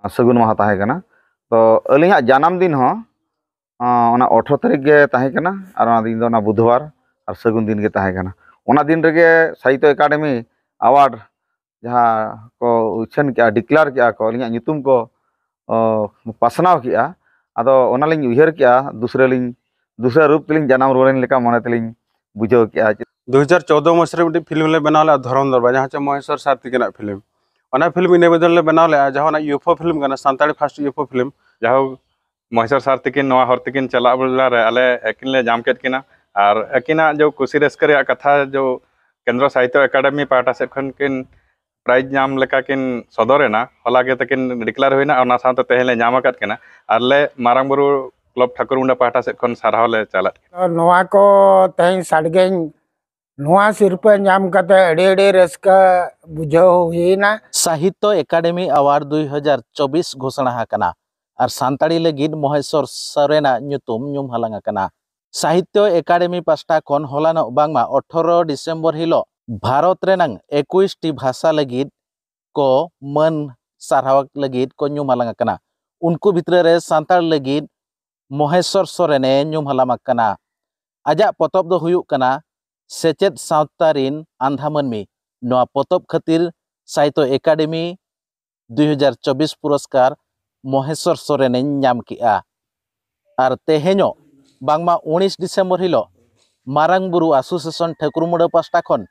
सगुन माहा ताहे कना। तो अलिंगा जन्म दिन हो 18 तारीख गे ताहे कना और ओना दिन दो ना बुधवार और सगुन दिन गे ताहे कना। ओना दिन रेगे साहित्य एकाडेमी अवार्ड जहाँ को उछन के डिक्लेयर के को अलिंगा nyutum को पासनाव के आदो ओना लिंग उयहर के दूसरे रूप तेलिंग जन्म रुवारेन लेका मने तेलिंग बुझाव के 2014 मसीह में फिल्म ले बनाले धरम दरबार जहाँ चे महेश्वर सारथी के फिल्म ओना फिल्म निवेदन ले बनाले जहाँ यूएफओ फिल्म कना सानताड़ी फर्स्ट यूएफओ फिल्म जहाँ महेश्वर सारथी किन नवा हर तकिन चला बोला रे अले एकिन ले जाम केट किना और एकिना जो कुशी रस्कर रे कथा जो केंद्र साहित्य एकेडमी पाटा से खन किन प्राइज नाम लेका किन सदरेना होला के तकिन डिक्लेयर होइना और साथ तेहले नाम काट किना अले मारांग बुरु क्लब ठाकुरमुंडा पाटा से खन साराव ले चला नवा को तें साडगेन नवा सिरपा नाम कते अड़े रस्का बुझाव हुईना। साहित्य एकाडेमी अवार्ड 2024 घोषणा हाकना और सानताड़ी लगिद महेश्वर सोरेना nyutum nyum हालांग कना। साहित्य एकाडेमी पास्टा खन हलाना बांगमा 18 डिसेम्बर हिलो भारत रेनांग 21 टी भाषा लगिद को मन सारहावक लगिद को nyum हालांग कना। उनको भितर रे सानताड़ लगिद महेश्वर सोरेने nyum हालामा कना। आजा पोतब दो हुयुक कना सेचेद सावतारिन आंधा मनमी नवा पोतब खातिर साहित्य एकाडेमी 2024 पुरस्कार महेश्वर सोरेने नाम किया। और तेहेनो बांगमा 19 डिसेम्बर हिलो मारांग बुरु एसोसिएशन ठाकुरमुंडा पास्टा खन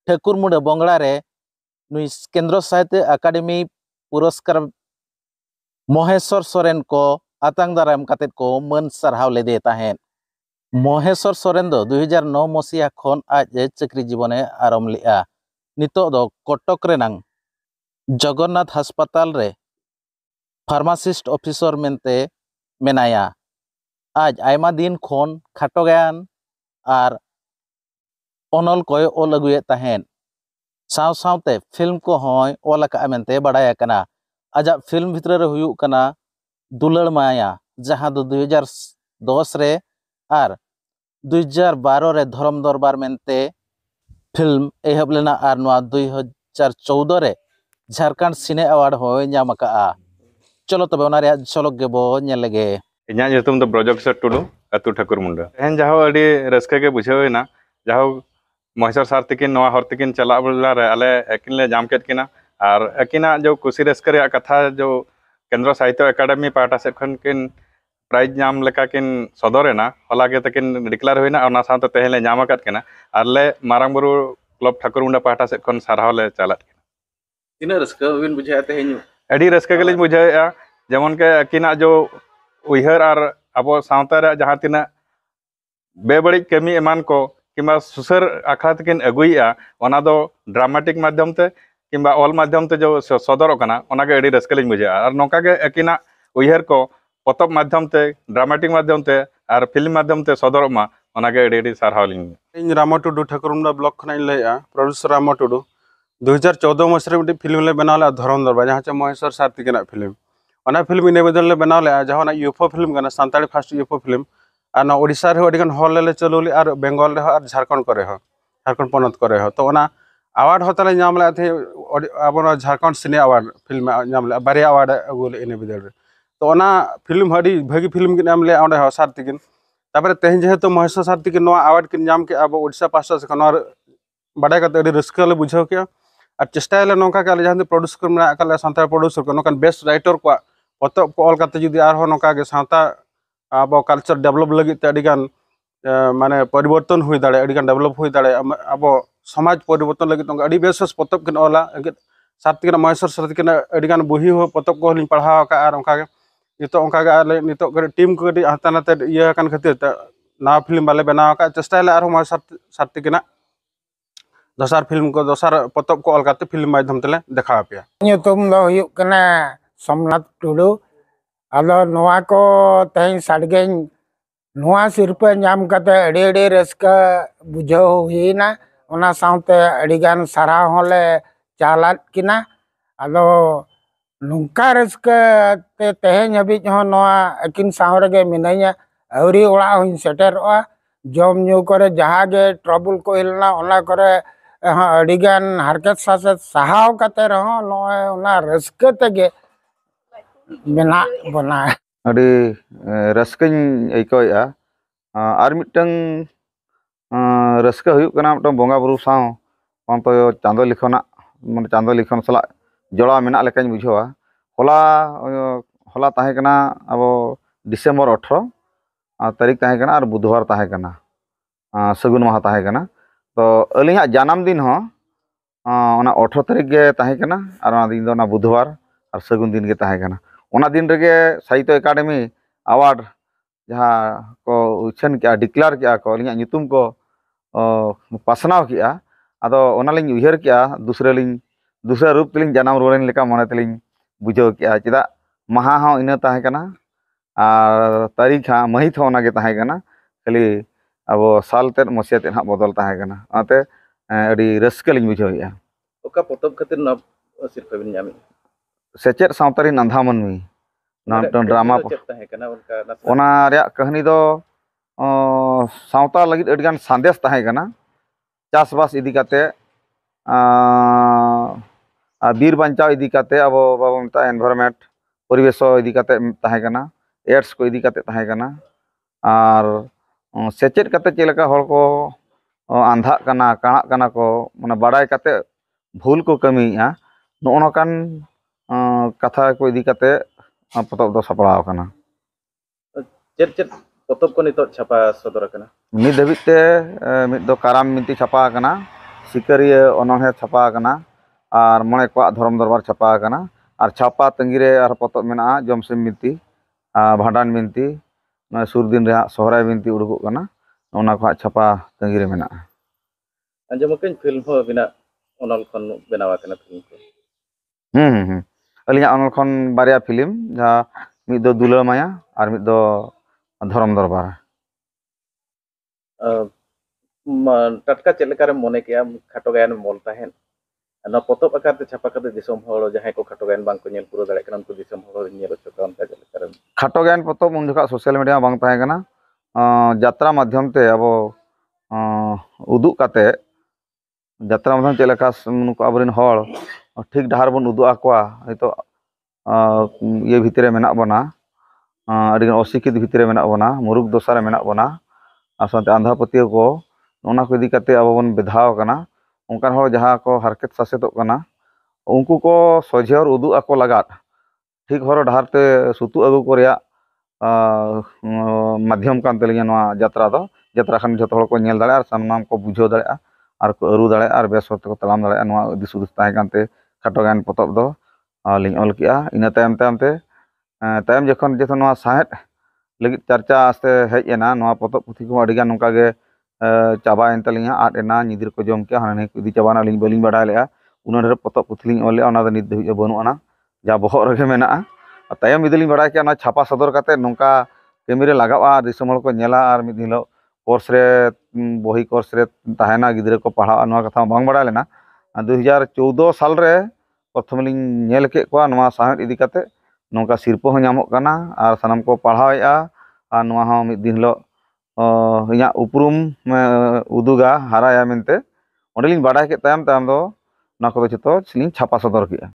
ठाकुरमुंडा बंगला रे नुई केंद्र साहित्य अकादमी पुरस्कार महेश्वर सोरेन को आतांग दाराम कातेत को मन सारहाव लेदे ताहेन। महेश्वर सोरेन दो 2009 मसीहा खन आज चाकरी जीवने आरम्भ लेआ। नितो दो कटक रेनांग जगन्नाथ हास्पाताल रे फार्मासिस्ट ऑफिसर मेनते मेनाया। आज आयमा दिन खन खाटो गान और अनल कोय ओल अगुए ताहेन साव सावते फिल्म को होय ओल का मेनते बड़ाया कना। आजा फिल्म भितर रे हुयुक कना दुलड़ माया जहां दो 2010 रे और 2012 रे धरम दरबार मेनते फिल्म एहब लेना और 2014 रे झारखंड सिने अवार्ड होय नाम का। चलो तबे ओना रे चलक गेबो नेल लगे। इन्या nyutum दो ब्रजोक्सर टुडू अतु ठाकुरमुंडा एहन जहाँ अड़ी रस्के के बुझावेना जहाँ महेश्वर सारथी किन नवा हर तकिन चला बोला रे अले एकिन ले जाम केट किना और एकिना जो कुशी रस्कर रे कथा जो केंद्र साहित्य एकेडमी पाटा से खन किन प्राइज नाम लेका किन सदरेना होला के तकिन डिक्लेयर होइना और साथ तेहले नाम काट किना अले मारांग बुरु क्लब ठाकुरमुंडा पाटा से खन साराव ले चला तिना रस्का बिन बुझाया तेहेन अड़ी रस्का गेलिन बुझाया जेमन के एकिना जो उयहर और अब सावता रे जहाँ तिना बेबड़ी कमी एमान को किंबा सुसर आखड़ा तकिन अगुइया ओना दो ड्रामेटिक माध्यम ते किंबा ऑल माध्यम ते जो सदर कना ओना के अड़ी रस्का लिन बुझाया और नोका के एकिना उयहर को पोतब माध्यम ते ड्रामेटिक माध्यम ते और फिल्म माध्यम ते सदर मा ओना के अड़ी सारहाव लिन इन रामा टुडू ठाकुरमुंडा ब्लॉक खना लेया प्रोड्यूसर रामा टुडू 2014 मसीह में फिल्म ले बनाले धरम दरबार जहाँ चे महेश्वर सारथी के फिल्म ओना फिल्म निवेदन ले बनाले जहाँ यूएफओ फिल्म कना सानताड़ी फर्स्ट यूएफओ फिल्म और ओडिशा रे अडिगन हॉल ले चलुली और बेंगल रे और झारखंड करे हो झारखंड पनत करे हो तो ओना अवार्ड होतले नाम ले थे अब झारखंड सिने अवार्ड फिल्म नाम ले बारे अवार्ड अगुले निवेदन तो ओना फिल्म हडी भागी फिल्म के नाम ले ओंडे हो सारथी किन तापर तेहन जेहेतु महेश्वर सारथी के नवा अवार्ड किन नाम के अब ओडिशा पास्टा से खन बाडा कते अडी रस्का ले बुझाव के और चेष्टा ले नोका के जहाँ प्रोड्यूसर में काले सानताड़ प्रोड्यूसर को नोकान बेस्ट राइटर को पोतब को ऑल काते जुदी आर हो नोका के सानता अब कल्चर डेवलप लगी ते अडिगान माने परिवर्तन हुई दाड़े अडिगान डेवलप हुई दाड़े अब समाज परिवर्तन लगी तो अडी बेस पोतब किन ओला सारथी के महेश्वर सारथी के अडिगान बुही हो पोतब को लिन पढ़ाव का और ओंका के नितो ओंका के आले नितो टीम को कटी हाता नाते इया कान खातिर नवा फिल्म बाले बनाव का चेष्टा ले आर महेश्वर सारथी के दोसार फिल्म को दोसार पोतब को अलगाते फिल्म माध्यम तेले देखा पे nyutum दो हुयुक कना सोमनाथ टुडू आलो नवा को तें साडगेन नवा सिरपा नाम कते अड़े रस्का बुझाव हुईना ओना सावते अड़ीगान साराव होले चालात किना आलो नुंका रस्का ते तेहेन हबिज हो नवा अकिन साव रेगे मिनाइया अवरी ओड़ा हुइन सेटेरवा जम न्यू करे जहाँ गे ट्रबल को हिलना ओना करे अड़ीगान हरकत सासे सहाव कते रहो नवा ओना रस्का तेगे menak bona. ᱟᱹᱰᱤ ᱨᱟᱹᱥᱠᱟᱹᱧ ᱟᱹᱭᱠᱟᱹᱣᱮᱜᱼᱟ ᱟᱨ ᱢᱤᱫᱴᱟᱝ ᱨᱟᱹᱥᱠᱟᱹ ᱦᱩᱭᱩᱜ ᱠᱟᱱᱟ ᱢᱤᱫᱴᱟᱝ ᱵᱚᱸᱜᱟ ᱵᱩᱨᱩ ᱥᱟᱶ ᱚᱱᱛᱚ ᱪᱟᱸᱫᱳ ᱞᱤᱠᱷᱚᱱᱟᱜ ᱢᱟᱱᱮ ᱪᱟᱸᱫᱳ ᱞᱤᱠᱷᱚᱱ ᱥᱟᱞᱟᱜ ᱡᱚᱲᱟᱣ ᱢᱮᱱᱟᱜ ᱞᱮᱠᱟᱧ ᱵᱩᱡᱷᱟᱹᱣᱟ ᱦᱚᱞᱟ ᱛᱟᱦᱮᱸ ᱠᱟᱱᱟ ᱟᱵᱚ ᱰᱤᱥᱮᱢᱵᱚᱨ 18 ᱛᱟᱹᱨᱤᱠᱷ ᱛᱟᱦᱮᱸ ᱠᱟᱱᱟ ᱟᱨ ᱵᱩᱫᱷᱵᱟᱨ ᱛᱟᱦᱮᱸ ᱠᱟᱱᱟ ᱥᱟᱹᱜᱩᱱ ᱢᱟᱦᱟ ᱛᱟᱦᱮᱸ ᱠᱟᱱᱟ ᱛᱚ ᱟᱹᱞᱤᱧᱟᱜ ᱡᱟᱱᱟᱢ ᱫᱤᱱ ᱦᱚᱸ ᱚᱱᱟ 18 ᱛᱟᱹᱨᱤᱠᱷ ᱜᱮ ᱛᱟᱦᱮᱸ ᱠᱟᱱᱟ ᱟᱨ ᱚᱱᱟ ᱫᱤᱱ ᱫᱚ ᱚᱱᱟ ᱵᱩᱫᱷᱵᱟᱨ ᱟᱨ ᱥᱟᱹᱜᱩᱱ ᱫᱤᱱ ᱜᱮ ᱛᱟᱦᱮᱸ ᱠᱟᱱᱟ ᱚᱱᱟ ᱫᱤᱱ ᱨᱮᱜᱮ ᱥᱟᱦᱤᱛᱛᱚ ᱮᱠᱟᱰᱮᱢᱤ ᱟᱣᱟᱨᱰ ᱡᱟᱦᱟᱸ ᱠᱚ ᱩᱪᱷᱟᱹᱱ ᱠᱮᱜᱼᱟ ᱰᱤᱠᱞᱟᱨ ᱠᱮᱜᱼᱟ ᱠᱚ ᱟᱹᱞᱤᱧᱟᱜ ᱧᱩᱛᱩᱢ ᱠᱚ ᱯᱟᱥᱱᱟᱣ ᱠᱮᱜᱼᱟ ᱟᱫᱚ ᱚᱱᱟᱞᱤᱧ ᱩᱭᱦᱟᱹᱨ ᱠᱮᱜᱼᱟ ᱫᱩᱥᱨᱟ ᱨᱩᱯ ᱛᱮᱞᱤᱧ ᱡᱟᱱᱟᱢ ᱨᱩᱣᱟᱹᱲᱮᱱ ᱞᱮᱠᱟ ᱢᱚᱱᱮ ᱛᱮᱞᱤᱧ ᱵᱩᱡᱷᱟᱹᱣ ᱠᱮᱜᱼᱟ ᱪᱮᱫᱟᱜ ᱢᱟᱦᱟ ᱦᱚᱸ ᱤᱱᱟᱹ ᱛᱟᱦᱮᱸ ᱠᱟᱱᱟ ᱟᱨ ᱛᱟᱹᱨᱤᱠᱷ ᱢᱟᱹᱦᱤᱛ ᱦᱚᱸ ᱚᱱᱟᱜᱮ ᱛᱟᱦᱮᱸ ᱠᱟᱱᱟ ᱠᱷᱟᱹᱞᱤ ᱟᱵᱚ ᱥᱟᱞ ᱛᱮᱫ ᱢᱚᱥᱤᱭᱟ ᱛᱮᱫ ᱦᱟᱸᱜ ᱵᱚᱫᱚᱞ ᱛᱟᱦᱮᱸ ᱠᱟᱱᱟ ᱚᱱᱟᱛᱮ ᱟᱹᱰᱤ ᱨᱟᱹᱥᱠᱟᱹ ᱞᱤᱧ ᱵᱩᱡᱷᱟᱹᱣᱮᱜᱼᱟ ᱚᱠᱟ ᱯᱚᱛᱚᱵ ᱠᱷᱟᱹᱛᱤᱨ ᱱᱚᱣᱟ ᱥᱤᱨᱯᱟᱹ ᱵᱤᱱ ᱧᱟᱢᱮᱜᱼᱟ? ᱥᱮᱪᱮᱫ ᱥᱟᱶᱛᱟ ᱨᱮᱱ ᱟᱸᱫᱷᱟ ᱢᱟᱹᱱᱢᱤ ᱱᱚᱣᱟ ᱢᱤᱫᱴᱟᱝ ᱰᱨᱟᱢᱟ ᱪᱮᱫ ᱛᱟᱦᱮᱸ ᱠᱟᱱᱟ ᱚᱱᱠᱟ ᱚᱱᱟ ᱨᱮᱭᱟᱜ ᱠᱟᱹᱦᱱᱤ ᱫᱚ ᱥᱟᱶᱛᱟ ᱞᱟᱹᱜᱤᱫ ᱟᱹᱰᱤᱜᱟᱱ ᱥᱟᱸᱫᱮᱥ ᱛᱟᱦᱮᱸ ᱠᱟᱱᱟ ᱪᱟᱥᱵᱟᱥ ᱤᱫᱤ ᱠᱟᱛᱮ ᱵᱤᱨ ᱵᱟᱧᱪᱟᱣ ᱤᱫᱤ ᱠᱟᱛᱮ ᱟᱵᱚ ᱵᱟᱵᱚᱱ ᱢᱮᱛᱟᱜᱼᱟ ᱮᱱভাᱭᱨᱱᱢᱮᱱᱴ ᱯᱚᱨᱤᱵᱮᱥ ᱤᱫᱤ ᱠᱟᱛᱮ ᱛᱟᱦᱮᱸ ᱠᱟᱱᱟ ᱮᱰᱥ ᱠᱚ ᱤᱫᱤ ᱠᱟᱛᱮ ᱛᱟᱦᱮᱸ ᱠᱟᱱᱟ ᱟᱨ ᱥᱮᱪᱮᱫ ᱠᱟᱛᱮ ᱪᱮᱫ ᱞᱮᱠᱟ ᱦᱚᱲ ko ᱟᱸᱫᱷᱟᱜ ᱠᱟᱱᱟ ᱠᱟᱬᱟᱜ ᱠᱟᱱᱟ ᱠᱚ ᱢᱟᱱᱮ ᱵᱟᱲᱟᱭ ᱠᱟᱛᱮ ᱵᱷᱩᱞ ᱠᱚ ᱠᱟᱹᱢᱤᱭᱮᱜᱼᱟ ᱱᱚᱜᱼᱚ ᱱᱚᱝᱠᱟᱱ ᱠᱟᱛᱷᱟ ᱠᱚ ᱤᱫᱤ ᱠᱟᱛᱮ ᱯᱚᱛᱚᱵ ᱫᱚ ᱥᱟᱯᱲᱟᱣ ᱟᱠᱟᱱᱟ ᱪᱮᱫ ᱯᱚᱛᱚᱵ ᱠᱚ ᱱᱤᱛᱚᱜ ᱪᱷᱟᱯᱟ ᱥᱚᱫᱚᱨ ᱟᱠᱟᱱᱟ? ᱱᱤᱛ ᱫᱷᱟᱹᱵᱤᱡ ᱛᱮ ᱢᱤᱫ ᱫᱚ ᱠᱟᱨᱟᱢ ᱵᱤᱱᱛᱤ ᱪᱷᱟᱯᱟ ᱟᱠᱟᱱᱟ ᱥᱤᱠᱟᱹᱨᱤᱭᱟᱹ ᱚᱱᱚᱬᱦᱮ ᱪᱷᱟᱯᱟ ᱟᱠᱟᱱᱟ ᱟᱨ ᱢᱚᱬᱮ ᱠᱚᱣᱟᱜ ᱫᱷᱚᱨᱚᱢ ᱫᱚᱨᱵᱟᱨ ᱪᱷᱟᱯᱟ ᱟᱠᱟᱱᱟ ᱟᱨ ᱪᱷᱟᱯᱟ ᱛᱟᱺᱜᱤᱨᱮ ᱟᱨ ᱯᱚᱛᱚᱵ ᱢᱮᱱᱟᱜᱼᱟ ᱡᱚᱢᱥᱤᱢ ᱵᱤᱱᱛᱤ ᱵᱷᱟᱸᱰᱟᱱ ᱵᱤᱱᱛᱤ ᱥᱩᱨ ᱫᱤᱱ ᱨᱮ ᱦᱟᱸᱜ ᱥᱚᱦᱨᱟᱭ ᱵᱤᱱᱛᱤ ᱩᱰᱩᱠᱚᱜ ᱠᱟᱱᱟ ᱚᱱᱟ ᱠᱚ ᱦᱟᱸᱜ ᱪᱷᱟᱯᱟ ᱛᱟᱺᱜᱤᱨᱮ ᱢᱮᱱᱟᱜᱼᱟ ᱟᱸᱡᱚᱢ ᱟᱠᱟᱧ ᱯᱷᱤᱞᱢ ᱦᱚᱸ ᱟᱹᱵᱤᱱᱟᱜ ᱚᱱᱚᱞ ᱠᱷᱚᱱ ᱵᱮᱱᱟᱣ ᱟᱠᱟᱱᱟ ᱯᱷᱤᱞᱢ ᱠᱚ ᱟᱹᱞᱤᱧᱟᱜ ᱚᱱᱚᱞ ᱠᱷᱚᱱ ᱵᱟᱨᱭᱟ ᱯᱷᱤᱞᱤᱢ ᱡᱟᱦᱟᱸ ᱢᱤᱫ ᱫᱚ ᱫᱩᱞᱟᱹ ᱢᱟᱭᱟ ᱟᱨ ᱢᱤᱫ ᱫᱚ ᱫᱷᱚᱨᱚᱢ ᱫᱚᱨᱵᱟᱨ ᱴᱟᱴᱠᱟ ᱪᱮᱫ ᱞᱮᱠᱟᱨᱮᱢ ᱢᱚᱱᱮ ᱠᱮᱜᱼᱟ ᱠᱷᱟᱴᱚ ᱜᱟᱭᱟᱱᱮᱢ ᱚᱞ ᱛᱟᱦᱮᱸᱫ ᱱᱚᱣᱟ ᱯᱚᱛᱚᱵ ᱟᱠᱟᱨ ᱛᱮ ᱪᱷᱟᱯᱟ ᱠᱟᱛᱮ ᱫᱤᱥᱚᱢ ᱦᱚᱲ ᱡᱟᱦᱟᱸᱭ ᱠᱚ ᱠᱷᱟᱴᱚ ᱜᱟᱭᱟᱱ ᱵᱟᱝᱠᱚ ᱧᱮᱞ ᱯᱩᱨᱟᱹᱣ ᱫᱟᱲᱮᱭᱟᱜ ᱠᱟᱱᱟ ᱩᱱᱠᱩ ᱫᱤᱥᱚᱢ ᱦᱚᱲ ᱧᱮᱞ ᱦᱚᱪᱚ ᱠᱚᱣᱟ ᱚᱱᱠᱟ ᱪᱮᱫ ᱞᱮᱠᱟᱨᱮᱢ ᱠᱷᱟᱴᱚ ᱜᱟᱭᱟᱱ ᱯᱚᱛᱚᱵ ᱩᱱ ᱡᱚᱠᱷᱚᱱ ᱥᱳᱥᱟᱞ ᱢᱤᱰᱤᱭᱟ ᱵᱟᱝ ᱛᱟᱦᱮᱸ ᱠᱟᱱᱟ ᱡᱟᱛᱨᱟ ᱢᱟᱫᱽᱫᱷᱚᱢ ᱛᱮ ᱟᱵᱚ ᱩᱫᱩᱜ ᱠᱟᱛᱮ ᱡᱟᱛᱨᱟ ᱢᱟᱫᱽᱫᱷᱚᱢ ᱪᱮᱫ ᱞᱮᱠᱟ ᱱᱩᱠᱩ ᱟᱵᱚᱨᱮᱱ ᱦᱚᱲ ᱴᱷᱤᱠ ᱰᱟᱦᱟᱨ ᱵᱚᱱ ᱩᱫᱩᱜ ᱟᱠᱚᱣᱟ ᱱᱤᱛᱚᱜ ᱤᱭᱟᱹ ᱵᱷᱤᱛᱨᱤ ᱨᱮ ᱢᱮᱱᱟᱜ ᱵᱚᱱᱟ ᱟᱹᱰᱤᱜᱟᱱ ᱚᱥᱤᱠᱷᱤᱛ ᱵᱷᱤᱛᱨᱤ ᱨᱮ ᱢᱮᱱᱟᱜ ᱵᱚᱱᱟ ᱢᱩᱨᱩᱠ ᱫᱚᱥᱟ ᱨᱮ ᱢᱮᱱᱟᱜ ᱵᱚᱱᱟ ᱟᱨ ᱥᱟᱶᱛᱮ ᱟᱸᱫᱷᱟ ᱯᱟᱹᱛᱭᱟᱹᱣ ᱠᱚ ᱚᱱᱟ ᱠᱚ ᱤᱫᱤ ᱠᱟᱛᱮ ᱟᱵᱚ ᱵᱚᱱ ᱵᱮᱫᱷᱟᱣ ᱟᱠᱟᱱᱟ ᱚᱱᱠᱟᱱ ᱦᱚᱲ ᱡᱟᱦᱟᱸ ᱠᱚ ᱦᱟᱨᱠᱮᱛ ᱥᱟᱥᱮᱛᱚᱜ ᱠᱟᱱᱟ ᱩᱱᱠᱩ ko ᱥᱚᱡᱷᱮ ᱦᱚᱨ ᱩᱫᱩᱜ ᱟᱠᱚ ᱞᱟᱜᱟᱫ ᱴᱷᱤᱠ ᱦᱚᱨ ᱰᱟᱦᱟᱨ ᱛᱮ ᱥᱩᱛᱩᱜ ᱟᱹᱜᱩ ᱠᱚ ᱨᱮᱭᱟᱜ ᱢᱟᱫᱽᱫᱷᱚᱢ ᱠᱟᱱ ᱛᱟᱹᱞᱤᱧᱟ ᱱᱚᱣᱟ ᱡᱟᱛᱨᱟ ᱫᱚ ᱡᱟᱛᱨᱟ ᱠᱷᱟᱱ ᱡᱚᱛᱚ ᱦᱚᱲ ᱠᱚ ᱧᱮᱞ ᱫᱟᱲᱮᱭᱟᱜᱼᱟ ᱟᱨ ᱥᱟᱱᱟᱢ ko ᱵᱩᱡᱷᱟᱹᱣ ᱫᱟᱲᱮᱭᱟᱜᱼᱟ ᱟᱨ ko ᱟᱹᱨᱩ ᱫᱟᱲᱮᱭᱟᱜᱼᱟ ᱟᱨ ᱵᱮᱥ ᱦᱚᱨ ᱛᱮᱠᱚ ᱛᱟᱲᱟᱢ ᱫᱟᱲᱮᱭᱟᱜᱼᱟ ᱱᱚᱣᱟ ᱫᱤᱥ ᱦᱩᱫᱤᱥ ᱛᱟᱦᱮᱸ ᱠᱟᱱᱛᱮ ᱠᱷᱟᱴᱚ ᱜᱟᱭᱟᱱ ᱯᱚᱛᱚᱵ ᱫᱚ ᱞᱤᱧ ᱚᱞ ᱠᱮᱜᱼᱟ ᱤᱱᱟᱹ ᱛᱟᱭᱚᱢ ᱛᱮ ᱛᱟᱭᱚᱢ ᱡᱚᱠᱷᱚᱱ ᱱᱚᱣᱟ ᱥᱟᱶᱦᱮᱫ ᱞᱟᱹᱜᱤᱫ ᱪᱟᱨᱪᱟ ᱥᱮ ᱦᱮᱡ ᱮᱱᱟ ᱱᱚᱣᱟ ᱯᱚᱛᱚᱵ ᱯᱩᱛᱷᱤ ᱠᱚ ᱟᱹᱰᱤᱜᱟᱱ ᱱᱚᱝᱠᱟ ᱜᱮ ᱪᱟᱵᱟᱭᱮᱱ ᱛᱟᱹᱞᱤᱧᱟ ᱟᱫ ᱮᱱᱟ ᱧᱤᱫᱤᱨ ᱠᱚ ᱡᱚᱢ ᱠᱮᱜᱼᱟ ᱦᱟᱱᱟ ᱱᱤᱭᱟᱹ ᱠᱚ ᱤᱫᱤ ᱪᱟᱵᱟᱭᱮᱱᱟ ᱟᱹᱞᱤᱧ ᱵᱟᱹᱞᱤᱧ ᱵᱟᱰᱟᱭ ᱞᱮᱜᱼᱟ ᱩᱱᱟᱹᱜ ᱰᱷᱮᱨ ᱯᱚᱛᱚᱵ ᱯᱩᱛᱷᱤ ᱞᱤᱧ ᱚᱞ ᱞᱮᱜᱼᱟ ᱚᱱᱟ ᱫᱚ ᱱᱤᱛ ᱫᱷᱟᱹᱵᱤᱡ ᱵᱟᱹᱱᱩᱜ ᱟᱱᱟ ᱡᱟ ᱵᱚᱦᱚᱜ ᱨᱮᱜᱮ ᱢᱮᱱᱟᱜᱼᱟ ᱛᱟᱭᱚᱢ ᱡᱩᱫᱤ ᱞᱤᱧ ᱵᱟᱲᱟᱭ ᱠᱮᱭᱟ ᱚᱱᱟ ᱪᱷᱟᱯᱟ ᱥᱚᱫᱚᱨ ᱠᱟᱛᱮ ᱱᱚᱝᱠᱟ ᱠᱟᱹᱢᱤᱨᱮ ᱞᱟᱜᱟᱜᱼᱟ ᱫᱤᱥᱚᱢ ᱦᱚᱲ ᱠᱚ ᱧᱮᱞᱟ ᱟᱨ ᱢᱤᱫ ᱫᱤᱱ ᱦᱤᱞᱳᱜ ᱠᱳᱨᱥ ᱨᱮ ᱵᱚᱦᱤ ᱠᱳᱨᱥ ᱨᱮ ᱛᱟᱦᱮᱱᱟ ᱜᱤᱫᱽᱨᱟᱹ ᱠᱚ ᱯᱟᱲᱦᱟᱜᱼᱟ ᱱᱚᱣᱟ ᱠᱟᱛᱷᱟ ᱵᱟᱝ ᱵᱟᱲᱟᱭ ᱞᱮᱱᱟ 2014 ᱥᱟᱞᱨᱮ ᱯᱨᱚᱛᱷᱚᱢ ᱞᱤᱧ ᱧᱮᱞ ᱠᱮᱫ ᱠᱚᱣᱟ ᱱᱚᱣᱟ ᱥᱟᱶᱦᱮᱫ ᱤᱫᱤ ᱠᱟᱛᱮ ᱱᱚᱝᱠᱟ ᱥᱤᱨᱯᱟᱹ ᱦᱚᱸ ᱧᱟᱢᱚᱜ ᱠᱟᱱᱟ ᱟᱨ ᱥᱟᱱᱟᱢ ᱠᱚ ᱯᱟᱲᱦᱟᱣᱮᱜᱼᱟ ᱟᱨ ᱱᱚᱣᱟ ᱦᱚᱸ ᱢᱤᱫ ᱫᱤᱱ ᱦᱤᱞᱳᱜ ᱤᱧᱟᱹᱜ ᱩᱯᱨᱩᱢ ᱩᱫᱩᱜᱟ ᱦᱟᱨᱟᱭᱟ ᱢᱮᱱᱛᱮ ᱚᱸᱰᱮᱞᱤᱧ ᱵᱟᱰᱟᱭ ᱠᱮᱫ ᱛᱟᱭᱚᱢ ᱫᱚ ᱚᱱᱟ ᱠᱚᱫᱚ ᱡᱚᱛᱚ ᱞᱤᱧ ᱪᱷᱟᱯᱟ ᱥᱚᱫᱚᱨ ᱠᱮᱜᱼᱟ